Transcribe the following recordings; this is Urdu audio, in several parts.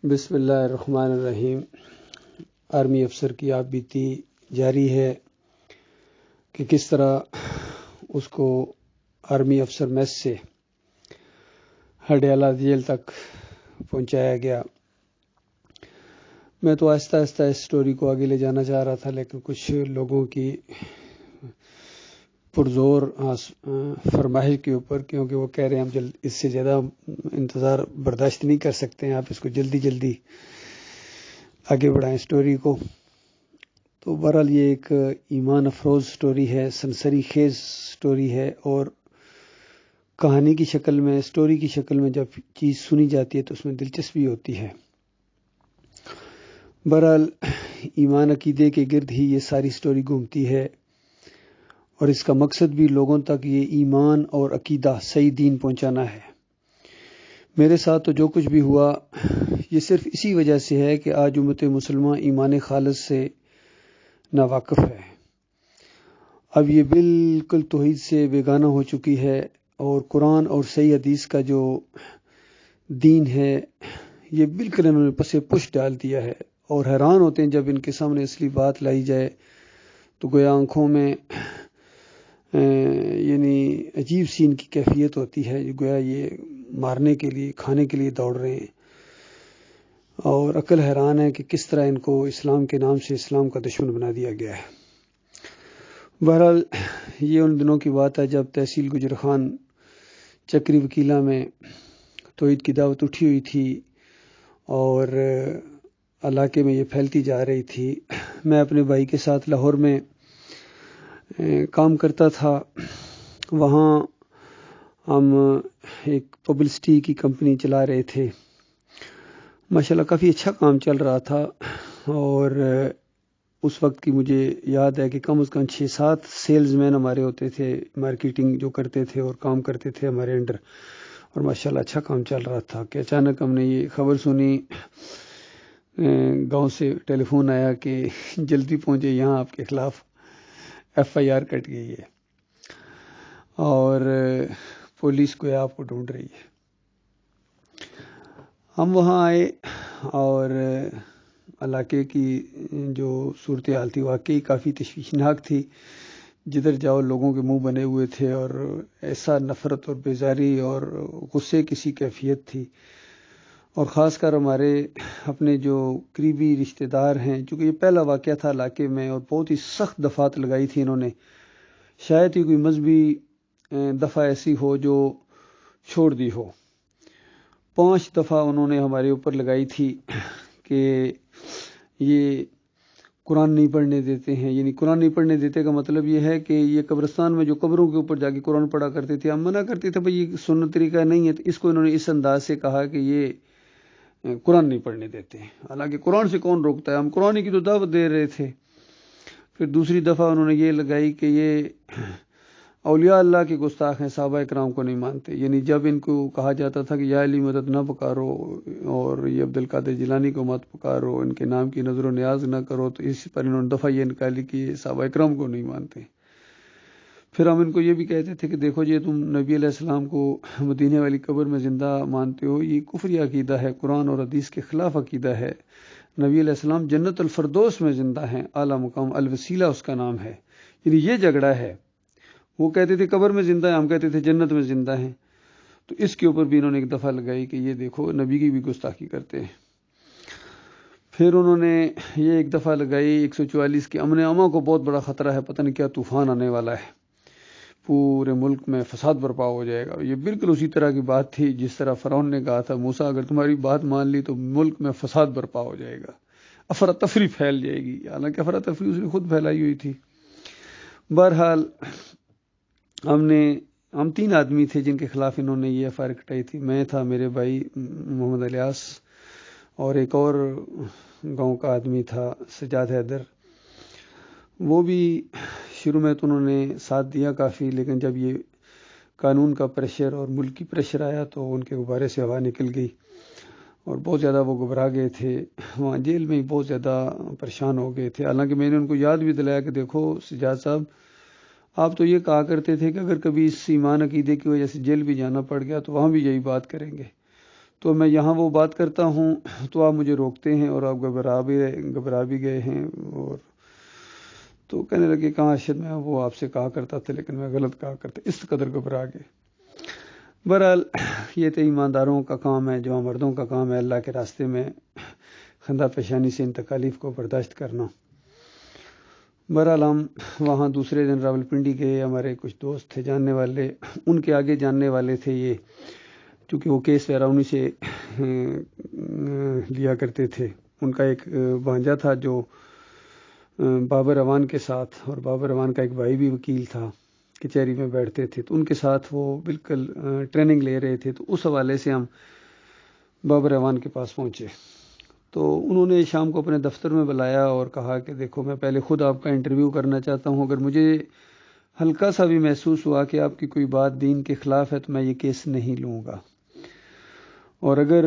بسم اللہ الرحمن الرحیم۔ آرمی افسر کی آپ بیتی جاری ہے کہ کس طرح اس کو آرمی افسر میس سے ہڈیالہ جیل تک پہنچایا گیا۔ میں تو آہستہ آہستہ اس سٹوری کو آگے لے جانا چاہ رہا تھا، لیکن کچھ لوگوں کی پرزور فرمائش کے اوپر، کیونکہ وہ کہہ رہے ہیں ہم اس سے زیادہ انتظار برداشت نہیں کر سکتے ہیں، آپ اس کو جلدی جلدی آگے بڑھائیں سٹوری کو۔ تو بہرحال یہ ایک ایمان افروز سٹوری ہے، سنسری خیز سٹوری ہے، اور کہانی کی شکل میں، سٹوری کی شکل میں جب چیز سنی جاتی ہے تو اس میں دلچسپی ہوتی ہے۔ بہرحال ایمان عقیدے کے گرد ہی یہ ساری سٹوری گھومتی ہے، اور اس کا مقصد بھی لوگوں تک یہ ایمان اور عقیدہ صحیح دین پہنچانا ہے۔ میرے ساتھ تو جو کچھ بھی ہوا یہ صرف اسی وجہ سے ہے کہ آج امت مسلمہ ایمان خالص سے ناواقف ہے۔ اب یہ بالکل توحید سے بیگانہ ہو چکی ہے، اور قرآن اور صحیح حدیث کا جو دین ہے یہ بالکل انہوں نے پسے پش ڈال دیا ہے، اور حیران ہوتے ہیں جب ان کے سامنے اصلی بات لائی جائے تو گویا آنکھوں میں یعنی عجیب سی ان کی کیفیت ہوتی ہے، گویا یہ مارنے کے لیے، کھانے کے لیے دوڑ رہے ہیں، اور عقل حیران ہے کہ کس طرح ان کو اسلام کے نام سے اسلام کا دشمن بنا دیا گیا ہے۔ بہرحال یہ ان دنوں کی بات ہے جب تحصیل گجر خان چکری وکیلہ میں توحید کی دعوت اٹھی ہوئی تھی، اور علاقے میں یہ پھیلتی جا رہی تھی۔ میں اپنے بھائی کے ساتھ لاہور میں کام کرتا تھا، وہاں ہم ایک پبلسٹی کی کمپنی چلا رہے تھے۔ ماشاءاللہ کافی اچھا کام چل رہا تھا، اور اس وقت کی مجھے یاد ہے کہ کم از کم 6-7 سیلز مین ہمارے ہوتے تھے، مارکیٹنگ جو کرتے تھے اور کام کرتے تھے ہمارے انڈر، اور ماشاءاللہ اچھا کام چل رہا تھا کہ اچانک ہم نے یہ خبر سنی، گاؤں سے ٹیلی فون آیا کہ جلدی پہنچے، یہاں آپ کے خلاف FIR کٹ گئی ہے، اور پولیس کو آپ کو ڈھونڈ رہی ہے۔ ہم وہاں آئے، اور علاقے کی جو صورتحال تھی واقعی کافی تشویشناک تھی۔ جدھر جاؤ لوگوں کے منہ بنے ہوئے تھے، اور ایسا نفرت اور بیزاری اور غصے کی سی کیفیت تھی، اور خاص کر ہمارے اپنے جو قریبی رشتہ دار ہیں، چونکہ یہ پہلا واقعہ تھا علاقے میں، اور بہت ہی سخت دفعات لگائی تھی انہوں نے، شاید ہی کوئی مذہبی دفعہ ایسی ہو جو چھوڑ دی ہو۔ 5 دفعہ انہوں نے ہمارے اوپر لگائی تھی کہ یہ قرآن نہیں پڑھنے دیتے ہیں۔ یعنی قرآن نہیں پڑھنے دیتے کا مطلب یہ ہے کہ یہ قبرستان میں جو قبروں کے اوپر جا کے قرآن پڑھا کرتے تھے، ہم منع کرتے تھے بھئی یہ سنت طریقہ نہیں ہے، تو اس کو انہوں نے اس انداز سے کہا کہ یہ قرآن نہیں پڑھنے دیتے ہیں۔ حالانکہ قرآن سے کون روکتا ہے، ہم قرآن کی تو دعوت دے رہے تھے۔ پھر دوسری دفعہ انہوں نے یہ لگائی کہ یہ اولیاء اللہ کے گستاخ ہیں، صحابہ کرام کو نہیں مانتے۔ یعنی جب ان کو کہا جاتا تھا کہ یا علی مدد نہ پکارو، اور یہ عبد القادر جیلانی کو مت پکارو، ان کے نام کی نظر و نیاز نہ کرو، تو اس پر انہوں نے دفعہ یہ نکالی کہ یہ صحابہ کرام کو نہیں مانتے۔ پھر ہم ان کو یہ بھی کہتے تھے کہ دیکھو یہ تم نبی علیہ السلام کو مدینے والی قبر میں زندہ مانتے ہو، یہ کفری عقیدہ ہے، قرآن اور حدیث کے خلاف عقیدہ ہے۔ نبی علیہ السلام جنت الفردوس میں زندہ ہیں، اعلیٰ مقام الوسیلہ اس کا نام ہے۔ یعنی یہ جھگڑا ہے، وہ کہتے تھے قبر میں زندہ ہیں، ہم کہتے تھے جنت میں زندہ ہیں۔ تو اس کے اوپر بھی انہوں نے ایک دفعہ لگائی کہ یہ دیکھو نبی کی بھی گستاخی کرتے ہیں۔ پھر انہوں نے یہ ایک دفعہ لگائی 144 کی امن امان کو بہت بڑا خطرہ ہے، پتہ نہیں کیا طوفان آنے والا ہے، پورے ملک میں فساد برپا ہو جائے گا۔ یہ بالکل اسی طرح کی بات تھی جس طرح فرعون نے کہا تھا موسیٰ اگر تمہاری بات مان لی تو ملک میں فساد برپا ہو جائے گا، افراتفری پھیل جائے گی۔ حالانکہ افراتفری اس نے خود پھیلائی ہوئی تھی۔ بہرحال ہم 3 آدمی تھے جن کے خلاف انہوں نے یہ FIR کٹائی تھی۔ میں تھا، میرے بھائی محمد الیاس، اور ایک اور گاؤں کا آدمی تھا سجاد حیدر۔ وہ بھی شروع میں تو انہوں نے ساتھ دیا کافی، لیکن جب یہ قانون کا پریشر اور ملکی پریشر آیا تو ان کے غبارے سے ہوا نکل گئی، اور بہت زیادہ وہ گھبرا گئے تھے۔ وہاں جیل میں ہی بہت زیادہ پریشان ہو گئے تھے۔ حالانکہ میں نے ان کو یاد بھی دلایا کہ دیکھو سجاد صاحب، آپ تو یہ کہا کرتے تھے کہ اگر کبھی اس ایمان عقیدے کی وجہ سے جیل بھی جانا پڑ گیا تو وہاں بھی یہی بات کریں گے۔ تو میں یہاں وہ بات کرتا ہوں تو آپ مجھے روکتے ہیں اور آپ گھبرا بھی گئے ہیں. اور تو کہنے لگے کہاں ارشد میں وہ آپ سے کہا کرتا تھا لیکن میں غلط کہا کرتا, اس قدر گھبرا گئے. بہرحال یہ تو ایمانداروں کا کام ہے, جو مردوں کا کام ہے اللہ کے راستے میں خندہ پیشانی سے ان تکالیف کو برداشت کرنا. بہرحال ہم وہاں دوسرے دن راولپنڈی گئے. ہمارے کچھ دوست تھے جاننے والے, ان کے آگے جاننے والے تھے یہ, چونکہ وہ کیس ویراونی سے لیا کرتے تھے. ان کا ایک بھانجا تھا جو بابر اعوان کے ساتھ, اور بابر اعوان کا ایک بھائی بھی وکیل تھا, کچہری میں بیٹھتے تھے, تو ان کے ساتھ وہ بالکل ٹریننگ لے رہے تھے. تو اس حوالے سے ہم بابر اعوان کے پاس پہنچے. تو انہوں نے شام کو اپنے دفتر میں بلایا اور کہا کہ دیکھو میں پہلے خود آپ کا انٹرویو کرنا چاہتا ہوں, اگر مجھے ہلکا سا بھی محسوس ہوا کہ آپ کی کوئی بات دین کے خلاف ہے تو میں یہ کیس نہیں لوں گا, اور اگر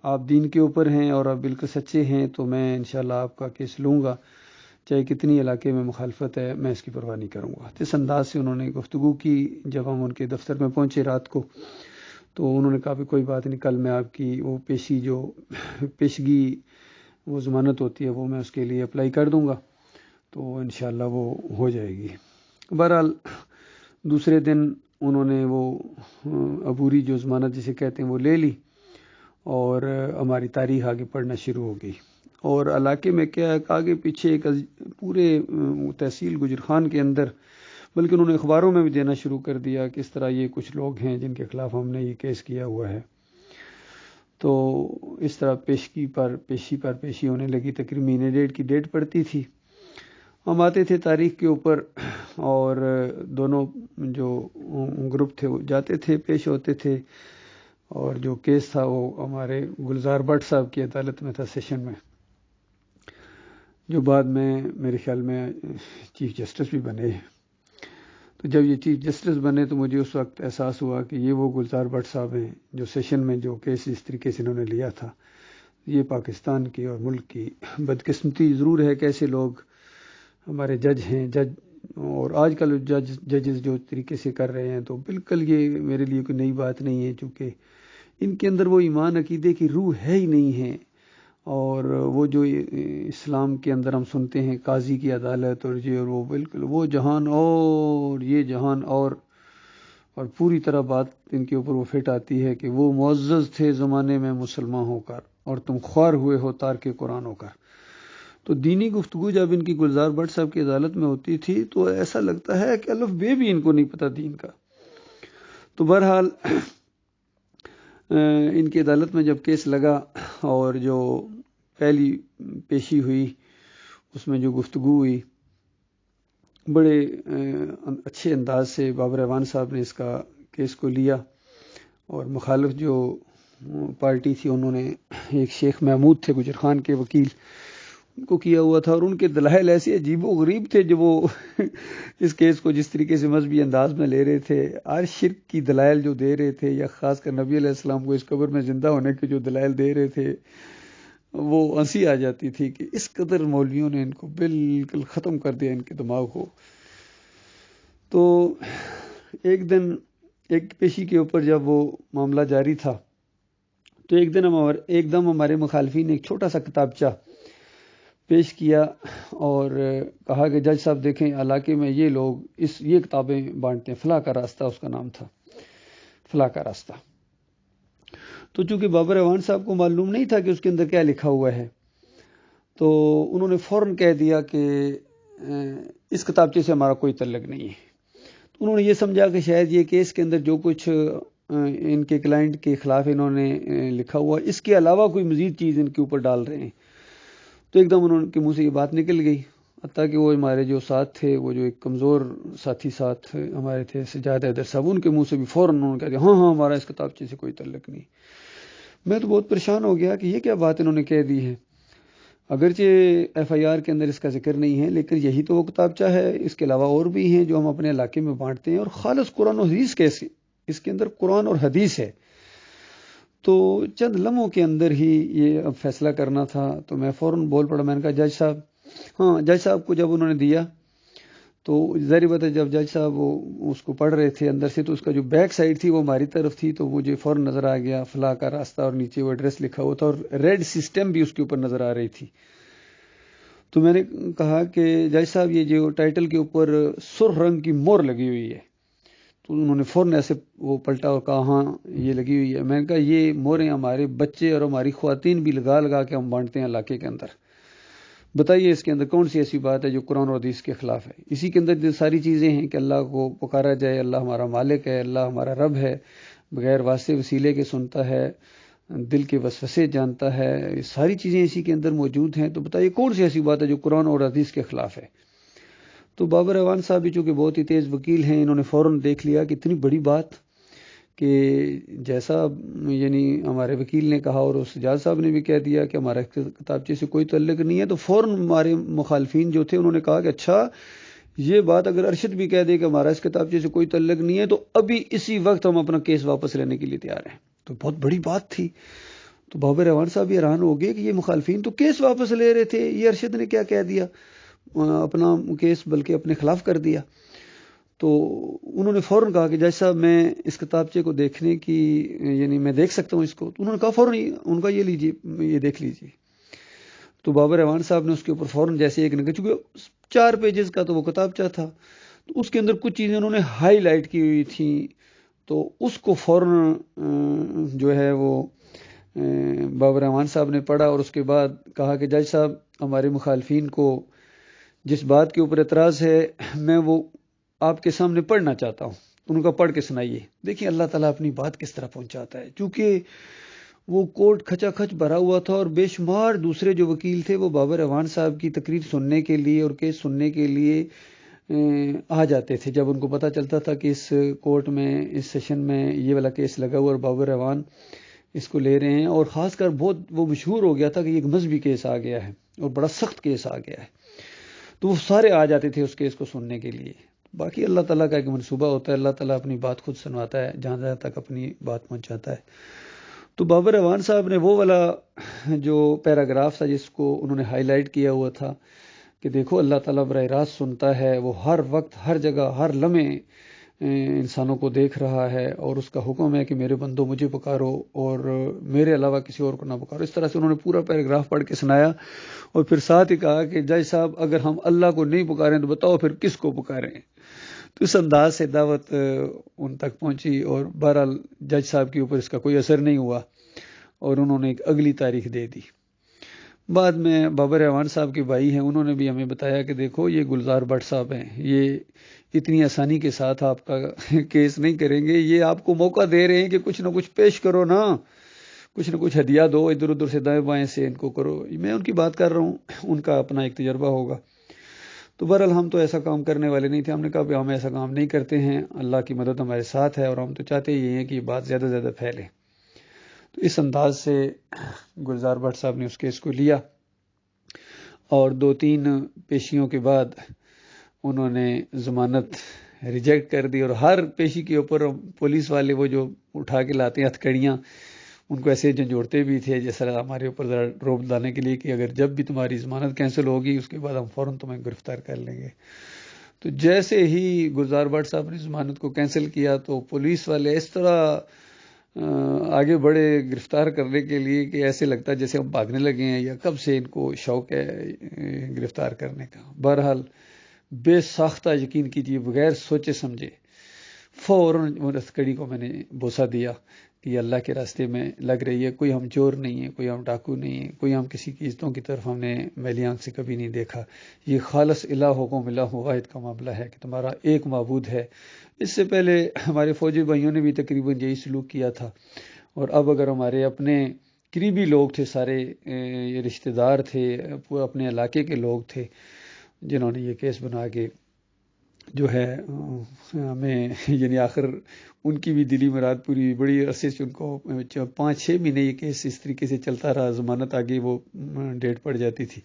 آپ دین کے اوپر ہیں اور آپ بالکل سچے ہیں تو میں انشاءاللہ آپ کا کیس لوں گا, چاہے کتنی علاقے میں مخالفت ہے, میں اس کی پرواہ نہیں کروں گا. اس انداز سے انہوں نے گفتگو کی. جب ہم ان کے دفتر میں پہنچے رات کو تو انہوں نے کہا بھی کوئی بات نہیں, کل میں آپ کی وہ پیشگی وہ ضمانت ہوتی ہے وہ میں اس کے لیے اپلائی کر دوں گا, تو انشاءاللہ وہ ہو جائے گی. بہرحال دوسرے دن انہوں نے وہ عبوری جو ضمانت جسے کہتے ہیں وہ لے لی, اور ہماری تاریخ آگے پڑھنا شروع ہو گئی. اور علاقے میں کیا ہے, آگے پیچھے ایک پورے تحصیل گجرخان کے اندر, بلکہ انہوں نے اخباروں میں بھی دینا شروع کر دیا کہ اس طرح یہ کچھ لوگ ہیں جن کے خلاف ہم نے یہ کیس کیا ہوا ہے. تو اس طرح پیشی ہونے لگی. تقریباً مہینے ڈیڑھ کی ڈیٹ پڑتی تھی. ہم آتے تھے تاریخ کے اوپر, اور دونوں جو گروپ تھے وہ جاتے تھے, پیش ہوتے تھے, اور جو کیس تھا وہ ہمارے گلزار بٹ صاحب کی عدالت میں تھا, سیشن میں, جو بعد میں میرے خیال میں چیف جسٹس بھی بنے. تو جب یہ چیف جسٹس بنے تو مجھے اس وقت احساس ہوا کہ یہ وہ گلزار بٹ صاحب ہیں جو سیشن میں جو کیس اس طریقے سے انہوں نے لیا تھا. یہ پاکستان کی اور ملک کی بدقسمتی ضرور ہے کہ ایسے لوگ ہمارے جج ہیں. اور آج کل ججز جو طریقے سے کر رہے ہیں تو بالکل یہ میرے لیے کوئی نئی بات نہیں ہے, چونکہ ان کے اندر وہ ایمان عقیدے کی روح ہے ہی نہیں ہے. اور وہ جو اسلام کے اندر ہم سنتے ہیں قاضی کی عدالت اور یہ, اور وہ بالکل وہ جہان اور یہ جہان اور پوری طرح بات ان کے اوپر وہ فٹ آتی ہے کہ وہ معزز تھے زمانے میں مسلمان ہو کر اور تم خوار ہوئے ہو تارک قرآن ہو کر. تو دینی گفتگو جب ان کی گلزار بٹ صاحب کی عدالت میں ہوتی تھی تو ایسا لگتا ہے کہ الف بے بھی ان کو نہیں پتہ دین کا. تو بہرحال ان کی عدالت میں جب کیس لگا اور جو پہلی پیشی ہوئی اس میں جو گفتگو ہوئی, بڑے اچھے انداز سے بابر اعوان صاحب نے اس کا کیس کو لیا, اور مخالف جو پارٹی تھی انہوں نے ایک شیخ محمود تھے گجرخان کے وکیل, ان کو کیا ہوا تھا. اور ان کے دلائل ایسے عجیب و غریب تھے جو وہ اس کیس کو جس طریقے سے مذہبی انداز میں لے رہے تھے, ہر شرک کی دلائل جو دے رہے تھے, یا خاص کر نبی علیہ السلام کو اس قبر میں زندہ ہونے کے جو دلائل دے رہے تھے, وہ ہنسی آ جاتی تھی کہ اس قدر مولویوں نے ان کو بالکل ختم کر دیا, ان کے دماغ کو. تو ایک دن ایک پیشی کے اوپر جب وہ معاملہ جاری تھا تو ایک دم ہمارے مخالفین نے ایک چھوٹا سا کتابچہ پیش کیا اور کہا کہ جج صاحب دیکھیں علاقے میں یہ لوگ یہ کتابیں بانٹتے ہیں, فلاں کا راستہ اس کا نام تھا, فلاں کا راستہ. تو چونکہ بابر اعوان صاحب کو معلوم نہیں تھا کہ اس کے اندر کیا لکھا ہوا ہے, تو انہوں نے فوراً کہہ دیا کہ اس کتابچے سے ہمارا کوئی تعلق نہیں ہے. تو انہوں نے یہ سمجھا کہ شاید یہ کیس کے اندر جو کچھ ان کے کلائنٹ کے خلاف انہوں نے لکھا ہوا اس کے علاوہ کوئی مزید چیز ان کے اوپر ڈال رہے ہیں. تو ایک دم انہوں کے منہ سے یہ بات نکل گئی, حتیٰ کہ وہ ہمارے جو ساتھ تھے, وہ جو ایک کمزور ساتھی ساتھ ہمارے تھے سجاد حیدر صاحب, ان کے منہ سے بھی فوراً انہوں نے کہا کہ ہاں ہمارا اس کتابچے سے کوئی تعلق نہیں. میں تو بہت پریشان ہو گیا کہ یہ کیا بات انہوں نے کہہ دی ہے. اگرچہ ایف آئی آر کے اندر اس کا ذکر نہیں ہے, لیکن یہی تو وہ کتابچہ ہے. اس کے علاوہ اور بھی ہیں جو ہم اپنے علاقے میں بانٹتے ہیں, اور خالص قرآن و حدیث کیسے, اس کے اندر قرآن اور حدیث ہے. تو چند لمحوں کے اندر ہی یہ اب فیصلہ کرنا تھا. تو میں فوراً بول پڑا, میں نے کہا جج صاحب, ہاں جج صاحب کو جب انہوں نے دیا تو ظاہر بات ہے جب جج صاحب وہ اس کو پڑھ رہے تھے اندر سے، تو اس کا جو بیک سائڈ تھی وہ ہماری طرف تھی، تو مجھے فوراً نظر آ گیا فلاں کا راستہ، اور نیچے وہ ایڈریس لکھا ہوا تھا اور ریڈ سسٹم بھی اس کے اوپر نظر آ رہی تھی۔ تو میں نے کہا کہ جج صاحب یہ جو ٹائٹل کے اوپر سرخ رنگ کی مور لگی ہوئی ہے، تو انہوں نے فوراً ایسے وہ پلٹا اور کہا ہاں یہ لگی ہوئی ہے۔ میں نے کہا یہ موریں ہمارے بچے اور ہماری خواتین بھی لگا لگا کے ہم بانٹتے ہیں علاقے کے اندر، بتائیے اس کے اندر کون سی ایسی بات ہے جو قرآن اور حدیث کے خلاف ہے؟ اسی کے اندر جو ساری چیزیں ہیں کہ اللہ کو پکارا جائے، اللہ ہمارا مالک ہے، اللہ ہمارا رب ہے، بغیر واسطے وسیلے کے سنتا ہے، دل کے وسوسے جانتا ہے، یہ ساری چیزیں اسی کے اندر موجود ہیں، تو بتائیے کون سی ایسی بات ہے جو قرآن اور حدیث کے خلاف ہے؟ تو بابر اعوان صاحب بھی چونکہ بہت ہی تیز وکیل ہیں، انہوں نے فوراً دیکھ لیا کہ اتنی بڑی بات کہ جیسا یعنی ہمارے وکیل نے کہا اور اس جج صاحب نے بھی کہہ دیا کہ ہمارا کتابچے سے کوئی تعلق نہیں ہے، تو فوراً ہمارے مخالفین جو تھے انہوں نے کہا کہ اچھا یہ بات اگر ارشد بھی کہہ دے کہ ہمارا اس کتابچے سے کوئی تعلق نہیں ہے تو ابھی اسی وقت ہم اپنا کیس واپس لینے کے لیے تیار ہیں۔ تو بہت بڑی بات تھی۔ تو بابر اعوان صاحب یہ حیران ہو گئے کہ یہ مخالفین تو کیس واپس لے رہے تھے، یہ ارشد نے کیا کہہ دیا، اپنا کیس بلکہ اپنے خلاف کر دیا۔ تو انہوں نے فوراً کہا کہ جج صاحب میں اس کتابچے کو دیکھنے کی یعنی میں دیکھ سکتا ہوں اس کو؟ تو انہوں نے کہا فوراً ان کا یہ لیجیے، یہ دیکھ لیجیے۔ تو بابر اعوان صاحب نے اس کے اوپر فوراً جیسے ایک نگاہ، چونکہ 4 پیجز کا تو وہ کتابچہ تھا، تو اس کے اندر کچھ چیزیں انہوں نے ہائی لائٹ کی ہوئی تھیں، تو اس کو فوراً جو ہے وہ بابر اعوان صاحب نے پڑھا اور اس کے بعد کہا کہ جج صاحب ہمارے مخالفین کو جس بات کے اوپر اعتراض ہے میں وہ آپ کے سامنے پڑھنا چاہتا ہوں، ان کا پڑھ کے سنائیے۔ دیکھیں اللہ تعالیٰ اپنی بات کس طرح پہنچاتا ہے، چونکہ وہ کورٹ کھچا کھچ بھرا ہوا تھا اور بے شمار دوسرے جو وکیل تھے وہ بابر اعوان صاحب کی تقریر سننے کے لیے اور کیس سننے کے لیے آ جاتے تھے، جب ان کو پتہ چلتا تھا کہ اس کورٹ میں اس سیشن میں یہ والا کیس لگا ہوا اور بابر اعوان اس کو لے رہے ہیں، اور خاص کر بہت وہ مشہور ہو گیا تھا کہ یہ ایک مذہبی کیس آ گیا ہے اور بڑا سخت کیس آ گیا ہے، تو وہ سارے آ جاتے تھے اس کیس کو سننے کے لیے۔ باقی اللہ تعالیٰ کا ایک منصوبہ ہوتا ہے، اللہ تعالیٰ اپنی بات خود سنواتا ہے جہاں تک اپنی بات پہنچاتا ہے۔ تو بابر اعوان صاحب نے وہ والا جو پیراگراف تھا جس کو انہوں نے ہائی لائٹ کیا ہوا تھا کہ دیکھو اللہ تعالیٰ براہ راست سنتا ہے، وہ ہر وقت ہر جگہ ہر لمحے انسانوں کو دیکھ رہا ہے، اور اس کا حکم ہے کہ میرے بندو مجھے پکارو اور میرے علاوہ کسی اور کو نہ پکارو۔ اس طرح سے انہوں نے پورا پیراگراف پڑھ کے سنایا اور پھر ساتھ ہی کہا کہ جج صاحب اگر ہم اللہ کو نہیں پکاریں تو بتاؤ پھر کس کو پکاریں؟ تو اس انداز سے دعوت ان تک پہنچی اور بہرحال جج صاحب کے اوپر اس کا کوئی اثر نہیں ہوا اور انہوں نے ایک اگلی تاریخ دے دی۔ بعد میں بابر اعوان صاحب کے بھائی ہیں، انہوں نے بھی ہمیں بتایا کہ دیکھو یہ گلزار بٹ صاحب ہیں، یہ اتنی آسانی کے ساتھ آپ کا کیس نہیں کریں گے، یہ آپ کو موقع دے رہے ہیں کہ کچھ نہ کچھ پیش کرو نا، کچھ نہ کچھ ہدیہ دو، ادھر ادھر سے دائیں بائیں سے ان کو کرو۔ میں ان کی بات کر رہا ہوں، ان کا اپنا ایک تجربہ ہوگا۔ تو بہرحال ہم تو ایسا کام کرنے والے نہیں تھے، ہم نے کہا کہ ہم ایسا کام نہیں کرتے ہیں، اللہ کی مدد ہمارے ساتھ ہے اور ہم تو چاہتے یہ ہیں کہ یہ بات زیادہ سے زیادہ پھیلے۔ تو اس انداز سے گلزار بٹ صاحب نے اس کیس کو لیا اور 2-3 پیشیوں کے بعد انہوں نے ضمانت ریجیکٹ کر دی، اور ہر پیشی کے اوپر پولیس والے وہ جو اٹھا کے لاتے ہیں ہتھکڑیاں، ان کو ایسے جھنجھوڑتے بھی تھے جیسا ہمارے اوپر ذرا روب لانے کے لیے کہ اگر جب بھی تمہاری ضمانت کینسل ہوگی اس کے بعد ہم فوراً تمہیں گرفتار کر لیں گے۔ تو جیسے ہی گلزار بٹ صاحب نے ضمانت کو کینسل کیا تو پولیس والے اس طرح آگے بڑھے گرفتار کرنے کے لیے کہ ایسے لگتا ہے جیسے ہم بھاگنے لگے ہیں یا کب سے ان کو شوق ہے گرفتار کرنے کا۔ بہرحال بے ساختہ یقین کیجیے، بغیر سوچے سمجھے فوراً اس کڑی کو میں نے بوسہ دیا کہ یہ اللہ کے راستے میں لگ رہی ہے، کوئی ہم چور نہیں ہے، کوئی ہم ڈاکو نہیں ہے، کوئی ہم کسی کی عزتوں کی طرف ہم نے میلی آنکھ سے کبھی نہیں دیکھا، یہ خالص الہ کو الہ واحد کا معاملہ ہے کہ تمہارا ایک معبود ہے۔ اس سے پہلے ہمارے فوجی بھائیوں نے بھی تقریباً یہی سلوک کیا تھا، اور اب اگر ہمارے اپنے قریبی لوگ تھے، سارے رشتہ دار تھے، اپنے علاقے کے لوگ تھے جنہوں نے یہ کیس بنا کے جو ہے ہمیں یعنی آخر ان کی بھی دلی مراد پوری ہوئی۔ بڑی عرصے سے ان کو 5-6 مہینے یہ کیس اس طریقے سے چلتا رہا، ضمانت آگے وہ ڈیٹ پڑ جاتی تھی،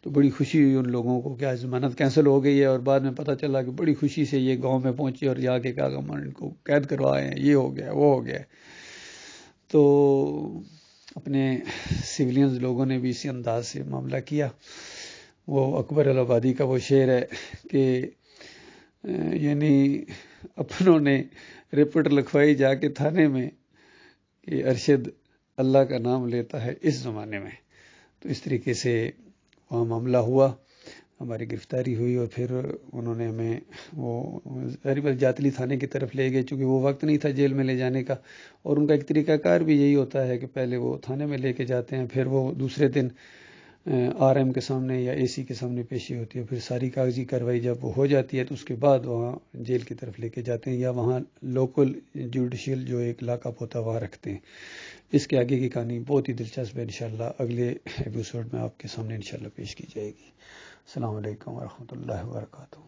تو بڑی خوشی ہوئی ان لوگوں کو کہ آج ضمانت کینسل ہو گئی ہے، اور بعد میں پتہ چلا کہ بڑی خوشی سے یہ گاؤں میں پہنچے اور جا کے کہا کہ ہم ان کو قید کروائے ہیں، یہ ہو گیا وہ ہو گیا۔ تو اپنے سویلینز لوگوں نے بھی اسی انداز سے معاملہ کیا۔ وہ اکبر الہ آبادی کا وہ شعر ہے کہ یعنی اپنوں نے رپورٹ لکھوائی جا کے تھانے میں کہ ارشد اللہ کا نام لیتا ہے اس زمانے میں. تو اس طریقے سے وہاں معاملہ ہوا، ہماری گرفتاری ہوئی، اور پھر انہوں نے ہمیں وہ جاتلی تھانے کی طرف لے گئے، چونکہ وہ وقت نہیں تھا جیل میں لے جانے کا. اور ان کا ایک طریقہ کار بھی یہی ہوتا ہے کہ پہلے وہ تھانے میں لے کے جاتے ہیں، پھر وہ دوسرے دن آر ایم کے سامنے یا اے سی کے سامنے پیشی ہوتی ہے، پھر ساری کاغذی کارروائی جب وہ ہو جاتی ہے تو اس کے بعد وہاں جیل کی طرف لے کے جاتے ہیں، یا وہاں لوکل جوڈیشل جو ایک لاک اپ ہوتا ہے وہاں رکھتے ہیں. اس کے آگے کی کہانی بہت ہی دلچسپ ہے، انشاءاللہ اگلے ایپیسوڈ میں آپ کے سامنے انشاءاللہ پیش کی جائے گی. السلام علیکم ورحمۃ اللہ وبرکاتہ.